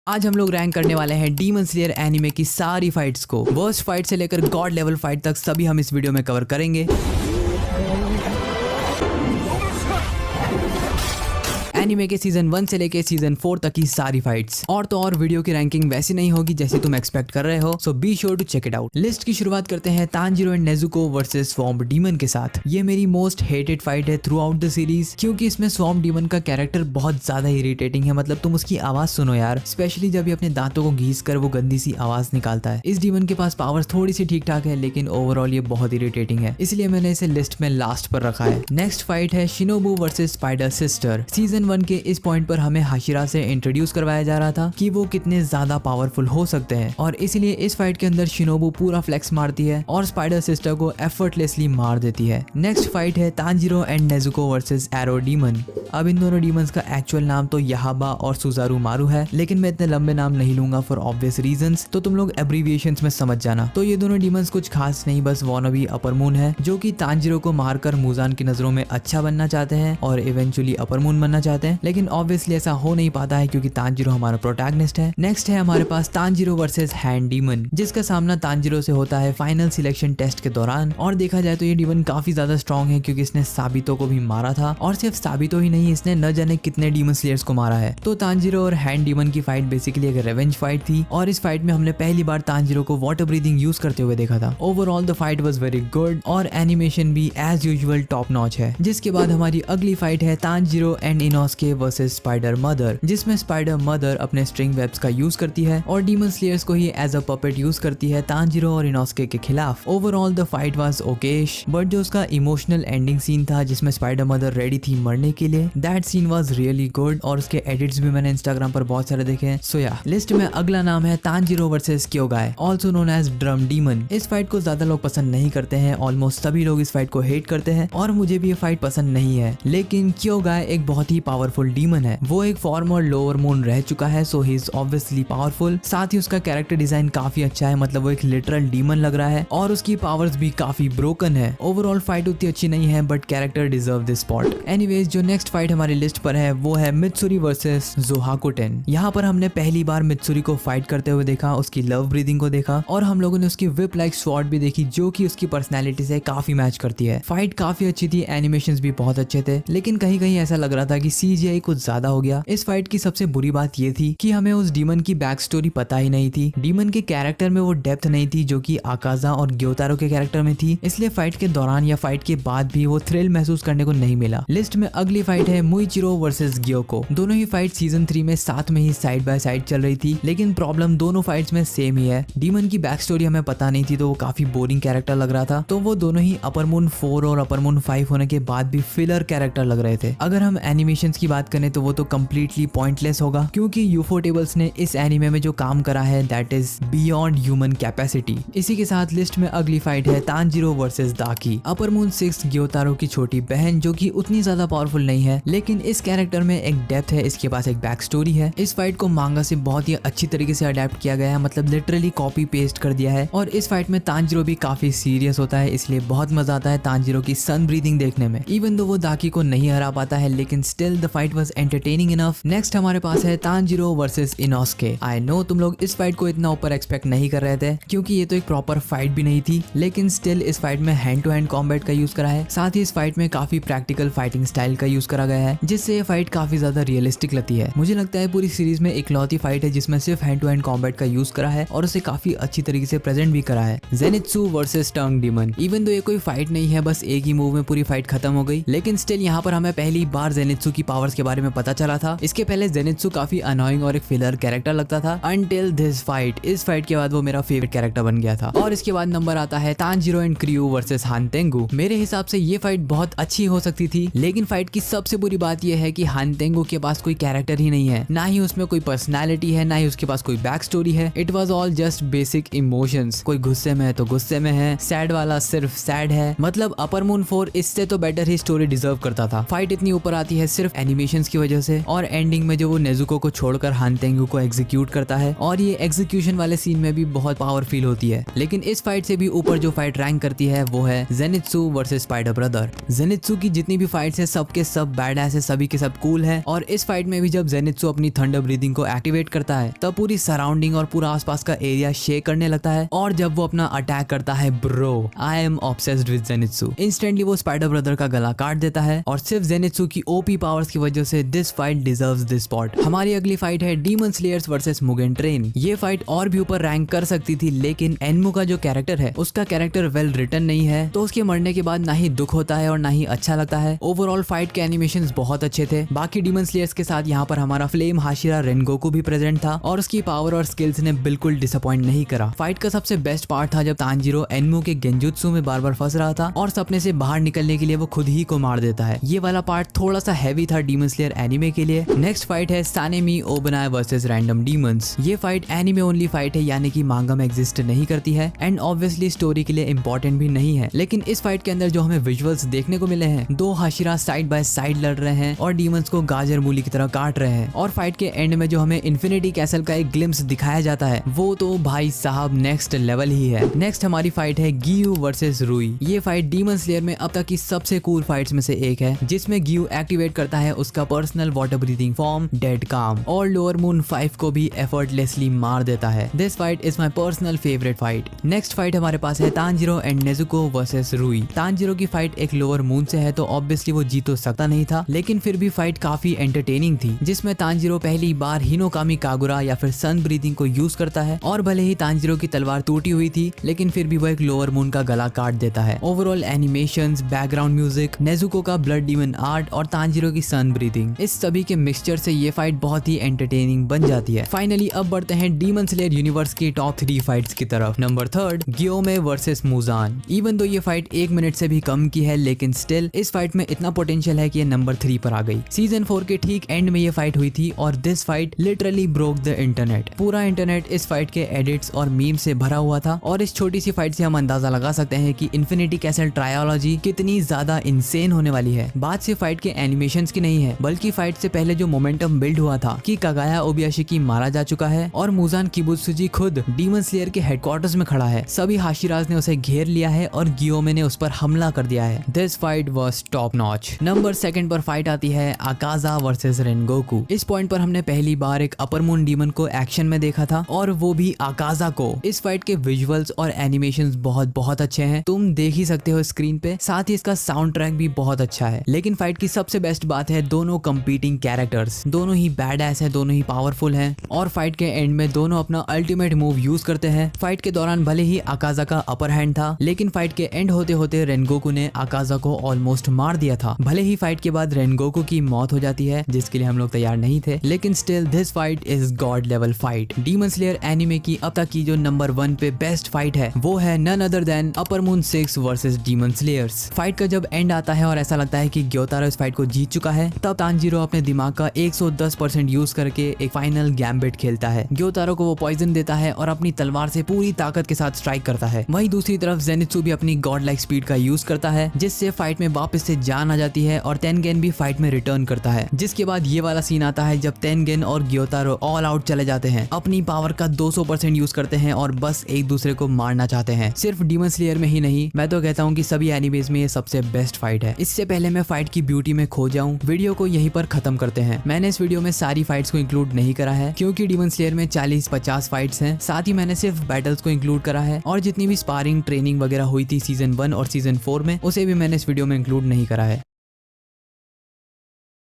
आज हम लोग रैंक करने वाले हैं डीमन स्लेयर एनीमे की सारी फाइट्स को। वर्स्ट फाइट से लेकर गॉड लेवल फाइट तक सभी हम इस वीडियो में कवर करेंगे। एनीमे के सीजन 1 से लेके सीजन 4 तक की सारी फाइट्स। और तो और वीडियो की रैंकिंग वैसी नहीं होगी जैसे तुम एक्सपेक्ट कर रहे हो, so be sure to check it out. List की शुरुआत करते हैं Tanjiro and Nezuko versus swamp demon के साथ। ये मेरी मोस्ट हेटेड फाइट है थ्रू आउट द सीरीज, क्योंकि इसमें स्वॉम्प डीमन का कैरेक्टर बहुत ज्यादा इरिटेटिंग है। मतलब तुम उसकी आवाज सुनो यार, स्पेशली जब ये अपने दांतों को घीस कर वो गंदी सी आवाज निकालता है। इस डीमन के पास पावर्स थोड़ी सी ठीक ठाक है, लेकिन ओवरऑल ये बहुत इरिटेटिंग है, इसलिए मैंने इसे लिस्ट में लास्ट पर रखा है। नेक्स्ट फाइट है Shinobu versus spider sister. Season 1 के इस पॉइंट पर हमें हाशिरा से इंट्रोड्यूस करवाया जा रहा था कि वो कितने ज्यादा पावरफुल हो सकते हैं, और इसीलिए इस फाइट के अंदर शिनोबू पूरा फ्लेक्स मारती है और स्पाइडर सिस्टर को एफर्टलेसली मार देती है। नेक्स्ट फाइट है Tanjiro and Nezuko versus arrow demon. अब इन दोनों डीमंस का एक्चुअल नाम तो याहाबा और सुजारू मारू है, लेकिन मैं इतने लंबे नाम नहीं लूंगा फॉर ऑब्वियस रीजंस, तो तुम लोग एब्रीविएशंस में समझ जाना। तो ये दोनों डीमंस कुछ खास नहीं, बस वॉनबी अपर मून है, जो कि तांजीरो को मारकर मुजान की नजरों में अच्छा बनना चाहते हैं और इवेंचुअली अपर मून बनना चाहते हैं, लेकिन ऑब्वियसली ऐसा हो नहीं पाता है क्योंकि तांजीरो हमारा प्रोटैगनिस्ट है। नेक्स्ट है हमारे पास तांजीरो वर्सेस हैंड डीमन, जिसका सामना तांजीरो से होता है फाइनल सिलेक्शन टेस्ट के दौरान। और देखा जाए तो ये डीमन काफी ज्यादा स्ट्रॉन्ग है, क्योंकि इसने साबितो को भी मारा था, और सिर्फ साबितो ही नहीं, इसने न जाने कितने डीमन स्लेयर्स को मारा है। तो तांजीरो और हैंड डीमन की फाइट बेसिकली एक रेवेंज फाइट थी, और इस फाइट में हमने पहली बार तांजीरो को वाटर ब्रीदिंग यूज करते हुए देखा था। Overall the fight was very good, और एनिमेशन भी एज यूजुअल टॉप नॉच है। जिसके बाद हमारी अगली फाइट है Tanjiro and Inosuke versus spider mother, जिसमें स्पाइडर मदर अपने स्ट्रिंग वेब्स का यूज करती है और डीमन स्लेयर्स को ही एज अ पपेट यूज करती है तांजीरो और इनोस्के के खिलाफ। Overall the fight was Okesh, but जो उसका इमोशनल एंडिंग सीन था जिसमें स्पाइडर मदर रेडी थी मरने के लिए, that scene was really good, और उसके एडिट्स भी मैंने इंस्टाग्राम पर बहुत सारे देखे हैं। सो या लिस्ट में अगला नाम है Tanjiro versus Kyogai, also known as drum demon. इस फाइट को ज्यादा लोग पसंद नहीं करते हैं, ऑलमोस्ट सभी लोग इस फाइट को हेट करते हैं, और मुझे भी ये फाइट पसंद नहीं है। लेकिन क्योगाय एक बहुत ही पावरफुल डीमन है, वो एक फॉर्मर लोअर मून रह चुका है, सो ही इज ऑब्वियसली पावरफुल। साथ ही उसका कैरेक्टर डिजाइन काफी अच्छा है, मतलब वो एक लिटरल डीमन लग रहा है, और उसकी पावर्स भी काफी ब्रोकन है। ओवरऑल फाइट उतनी अच्छी नहीं है, but character deserve this spot. Anyways, जो नेक्स्ट फाइट हमारी लिस्ट पर है वो है मित्सुरी वर्सेस जोहाकुटेन। यहाँ पर हमने पहली बार मित्सुरी को फाइट करते हुए देखा, उसकी लव ब्रीदिंग को देखा, और हम लोगों ने उसकी विप लाइक स्वॉर्ड भी देखी, जो कि उसकी पर्सनैलिटी से काफी मैच करती है। फाइट काफी अच्छी थी, एनिमेशंस भी बहुत अच्छे थे, लेकिन कहीं कहीं ऐसा लग रहा था कि CGI कुछ ज्यादा हो गया। इस फाइट की सबसे बुरी बात ये थी कि हमें उस डीमन की बैक स्टोरी पता ही नहीं थी। डीमन के कैरेक्टर में वो डेप्थ नहीं थी जो कि आकाजा और ग्योतारो के कैरेक्टर में थी, इसलिए फाइट के दौरान या फाइट के बाद भी वो थ्रिल महसूस करने को नहीं मिला। लिस्ट में अगली फाइट है मुइचिरो वर्सेस ग्योको। दोनों ही फाइट सीजन 3 में साथ में ही साइड बाय साइड चल रही थी, लेकिन प्रॉब्लम दोनों फाइट्स में सेम ही है। डीमन की बैक स्टोरी हमें पता नहीं थी, तो वो काफी बोरिंग कैरेक्टर लग रहा था। तो वो दोनों ही अपर मून 4 और अपर मून 5 होने के बाद भी फिलर कैरेक्टर लग रहे थे। अगर हम एनिमेशंस की बात करें तो वो तो कम्प्लीटली पॉइंटलेस होगा, क्योंकि यूफोटेबल्स ने इस एनीमे में जो काम करा है that is beyond human capacity. इसी के साथ लिस्ट में अगली फाइट है तांजीरो वर्सेस दाकी। अपर मून 6 ग्योतारो की छोटी बहन, जो कि उतनी ज्यादा पावरफुल नहीं है, लेकिन इस कैरेक्टर में एक डेप्थ है, इसके पास एक बैक स्टोरी है। इस फाइट को मांगा से बहुत ही अच्छी तरीके से अडेप्ट किया गया है, मतलब लिटरली कॉपी पेस्ट कर दिया है। और इस फाइट में तांजीरो भी काफी सीरियस होता है, इसलिए बहुत मजा आता है तांजीरो की सन ब्रीदिंग देखने में। इवन दो वो दाकी को नहीं हरा पाता है, लेकिन still the fight was entertaining enough. Next हमारे पास है Tanjiro versus Inosuke. I know तुम लोग इस फाइट को इतना ऊपर एक्सपेक्ट नहीं कर रहे थे, क्योंकि ये तो एक प्रॉपर फाइट भी नहीं थी, लेकिन स्टिल इस फाइट में हैंड टू हैंड कॉम्बैट का यूज करा है। साथ ही इस फाइट में काफी प्रैक्टिकल फाइटिंग स्टाइल का यूज करा गया है, जिससे ये फाइट काफी ज्यादा रियलिस्टिक लगती है। मुझे लगता है पूरी सीरीज में इकलौती फाइट है जिसमें सिर्फ हैंड टू हैंड कॉम्बैट का यूज करा है, और उसे काफी अच्छी तरीके से प्रेजेंट भी करा है। जेनित्सु वर्सेस टंग डीमन। इवन दो ये कोई फाइट नहीं है, बस एक ही मूव में पूरी फाइट खत्म हो गई, लेकिन स्टिल यहाँ पर हमें पहली बार जेनित्सु की पावर्स के बारे में पता चला था। इसके पहले जेनित्सु काफी अनोइंग और एक फिलर कैरेक्टर लगता था अनटिल दिस फाइट। इस फाइट के बाद वो मेरा फेवरेट कैरेक्टर बन गया था। और इसके बाद नंबर आता है तांजीरो एंड क्रियो वर्सेस हानतेंगु। मेरे हिसाब से ये फाइट बहुत अच्छी हो सकती थी, लेकिन फाइट की सबसे बुरी बात यह है कि हानतेंगु के पास कोई कैरेक्टर ही नहीं है, ना ही उसमें कोई पर्सनैलिटी है, ना ही उसके पास कोई बैक स्टोरी है। It was all just basic emotions. कोई गुस्से में है तो गुस्से में है, सैड वाला सिर्फ सैड है। मतलब अपर मून 4 इससे तो बेटर ही स्टोरी डिजर्व करता था। फाइट इतनी ऊपर आती है सिर्फ एनिमेशंस की वजह से और एंडिंग में जो वो नेजुको को छोड़कर हान तेंगु को एग्जीक्यूट करता है और ये एग्जीक्यूशन वाले सीन में भी बहुत पावर फील होती है। लेकिन इस फाइट से भी ऊपर जो फाइट रैंक करती है वो है Zenitsu versus spider brother. Zenitsu की जितनी भी फाइट्स है सबके सब बैड है, सभी के सब कूल है। और इस फाइट में भी जब जेनित्सु अपनी थंडर ब्रीदिंग को एक्टिवेट करता है तब पूरी सराउंडिंग और पूरा आसपास का एरिया शेक करने लगता है। और जब वो अपना अटैक करता है, bro I am obsessed with Zenitsu, instantly वो स्पाइडर ब्रदर का गला काट देता है। और सिर्फ जेनित्सु की ओपी पावर्स की वजह से this fight deserves this spot. हमारी अगली फाइट है demon slayers versus Mugen train. ये फाइट और भी ऊपर रैंक कर सकती थी, लेकिन एनमू का जो कैरेक्टर है उसका कैरेक्टर वेल रिटन नहीं है, तो उसके मरने के बाद ना ही दुख होता है और ना ही अच्छा लगता है। ओवरऑल फाइट के एनिमेशंस बहुत अच्छे थे। बाकी डीमन स्लेयर्स के साथ यहाँ पर हमारा फ्लेम हाशिरा रेनगोकू भी प्रेजेंट था और उसकी पावर और स्किल्स ने बिल्कुल डिसअपॉइंट नहीं करा। फाइट का सबसे बेस्ट पार्ट था जब तांजीरो एनमू के गेंजुत्सु में बार बार फंस रहा था और सपने से बाहर निकलने के लिए वो खुद ही को मार देता है। ये वाला पार्ट थोड़ा सा हैवी था डीमन स्लेयर एनिमे के लिए। नेक्स्ट फाइट है सानेमी ओबनाई वर्सेस रैंडम डीमंस। ये फाइट एनिमे ओनली फाइट है, यानी कि मांगा में एग्जिस्ट नहीं करती है एंड ऑब्वियसली स्टोरी के लिए इंपॉर्टेंट भी नहीं है। लेकिन इस फाइट के अंदर जो हमें विजुअल्स देखने को मिले हैं, दो हाशिरा साइड बाय साइड लड़ रहे हैं और डीमंस को गाजर मूली की तरह काट रहे हैं। और फाइट के एंड में जो हमें इन्फिनिटी कैसल का एक ग्लिम्स दिखाया जाता है वो तो भाई साहब नेक्स्ट लेवल ही है। नेक्स्ट हमारी फाइट है गियू वर्सेस रुई। ये फाइट डीमन स्लेयर में अब तक की सबसे कूल फाइट्स में से एक है, जिसमें गियू एक्टिवेट करता है उसका personal water breathing form dead काम और लोअर मून 5 को भी एफर्टलेसली मार देता है। This fight is my personal favourite fight. Next fight हमारे पास है तांजीरो एंड नेजुको वर्सेस रुई। तांजीरो की फाइट एक लोअर मून से है तो ऑब्वियसली वो जीत तो सकता नहीं था, लेकिन फिर भी फाइट काफी एंटरटेनिंग थी, जिसमें तांजीरो पहली बार हिनोकामी कागुरा या फिर सन ब्रीथिंग को यूज करता है। और भले ही तांजीरो की तलवार टूटी हुई थी, लेकिन फिर भी वो एक लोअर मून का गला काट देता है। Overall animations, background music, Nezuko का ब्लड डीमन आर्ट और तांजीरो की सन ब्रीथिंग, इस सभी के मिक्सचर से ये फाइट बहुत ही एंटरटेनिंग बन जाती है। फाइनली अब बढ़ते हैं डीमन स्लेयर यूनिवर्स की टॉप 3 फाइट्स की तरफ। Number 3 Gyomei versus Muzan. Even though ये फाइट 1 मिनट से भी कम की है, लेकिन स्टिल इस फाइट में इतना पोटेंशियल है कि ये नंबर 3 पर आ गई। सीजन 4 के ठीक एंड में ये फाइट हुई थी और this fight literally broke the internet. पूरा इंटरनेट इस फाइट के एडिट्स और मीम से भरा हुआ था और इस छोटी सी फाइट से हम अंदाजा लगा सकते हैं कि इन्फिनिटी कैसल ट्रायोलॉजी कितनी ज्यादा इंसेन होने वाली है। बात सिर्फ फाइट के एनिमेशंस की नहीं है, बल्कि फाइट से पहले जो मोमेंटम बिल्ड हुआ था कि कागाया ओबियाशिकी मारा जा चुका है और मुजान किबुत्सुजी खुद डीमन स्लेयर के हेडक्वार्टर्स में खड़ा है। सभी हाशिराज ने उसे घेर लिया है और गियोमे ने उस पर हमला कर दिया है। This fight was top notch. Number 2 पर फाइट आती है आकाजा वर्सेस रेनगोकू। इस पॉइंट पर हमने पहली बार एक अपर मून डीमन को एक्शन में देखा था और वो भी आकाजा को। इस फाइट के विजुअल्स और एनिमेशंस बहुत अच्छे हैं, तुम देख ही सकते हो स्क्रीन पे। साथ ही इसका साउंड ट्रैक भी बहुत अच्छा है। लेकिन फाइट की सबसे बेस्ट बात है दोनों कंपीटिंग कैरेक्टर्स, दोनों ही बैड एस है, दोनों ही पावरफुल हैं और फाइट के एंड में दोनों अपना अल्टीमेट मूव यूज करते हैं। फाइट के दौरान भले ही आकाजा का अपर हैंड था, लेकिन फाइट के एंड होते होते रेनगोकू ने आकाजा को ऑलमोस्ट मार दिया था। भले ही फाइट के बाद रेनगोकू की मौत हो जाती है, जिसके लिए हम लोग तैयार नहीं थे, लेकिन still this fight is God level fight. Demon slayer anime की अब तक की जो नंबर 1 पे बेस्ट फाइट है वो है none other than upper moon 6 versus demon slayers. Fight का जब एंड आता है और ऐसा लगता है कि ग्योतारो इस फाइट को जीत चुका है, तब तांजीरो अपने दिमाग का 110% यूज करके एक फाइनल गैम्बिट खेलता है। ग्योतारो को वो पॉइजन देता है और अपनी तलवार से पूरी ताकत के साथ स्ट्राइक करता है। वहीं दूसरी तरफ जेनित्सु भी अपनी गॉड लाइक स्पीड का यूज करता है, जिससे फाइट में वापस से जान आ जाती है और तेनगेन भी फाइट में रिटर्न करता है। जिसके बाद ये वाला सीन आता है जब तेनगेन और ग्योतारो ऑल आउट चले जाते हैं, अपनी पावर का 200% यूज करते हैं और बस एक दूसरे को मारना चाहते हैं। सिर्फ डीमन स्लेयर में ही नहीं, मैं तो कहता हूँ कि सभी एनिमेज में ये सबसे बेस्ट फाइट है। इससे पहले मैं फाइट की ब्यूटी में खो जाऊं, वीडियो को यहीं पर खत्म करते हैं। मैंने इस वीडियो में सारी फाइट्स को इंक्लूड नहीं करा है क्योंकि डीमन स्लेयर में 40-50 फाइट्स हैं। साथ ही मैंने सिर्फ बैटल्स को इंक्लूड करा है और जितनी भी स्पारिंग ट्रेनिंग वगैरह हुई थी सीजन 1 और सीजन 4 में, उसे भी मैंने इस वीडियो में इंक्लूड नहीं करा है।